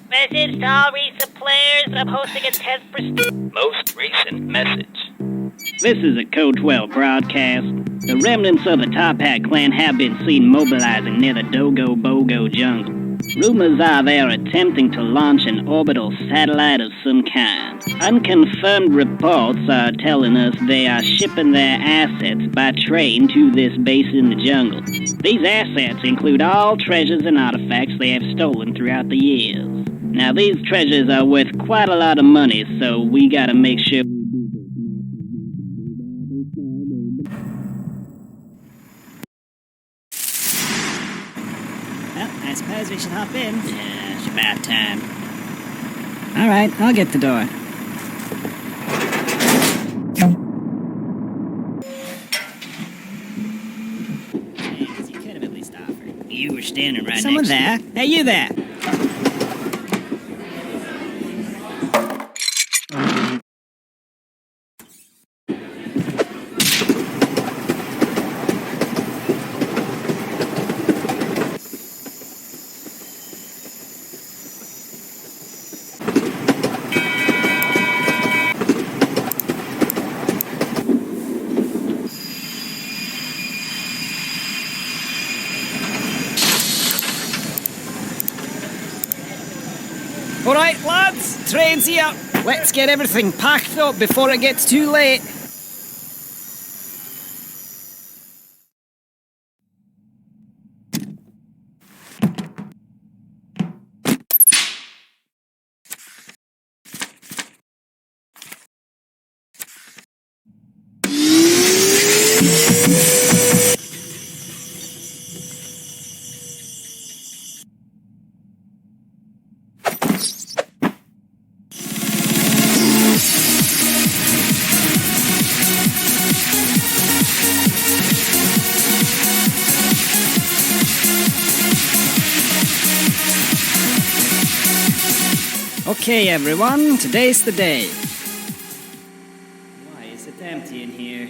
Message to all recent players. I'm hosting a test for most recent message. This is a Code 12 broadcast. The remnants of the Top Hat clan have been seen mobilizing near the Dogo Bogo jungle. Rumors are they are attempting to launch an orbital satellite of some kind. Unconfirmed reports are telling us they are shipping their assets by train to this base in the jungle. These assets include all treasures and artifacts they have stolen throughout the years. Now, these treasures are worth quite a lot of money, so we gotta make sure... Well, I suppose we should hop in. Yeah, it's about time. Alright, I'll get the door. Jeez, you could have at least offered. You were standing right Someone next there? Hey, you there! Alright, lads, train's here. Let's get everything packed up before it gets too late. Okay, everyone, today's the day. Why is it empty in here?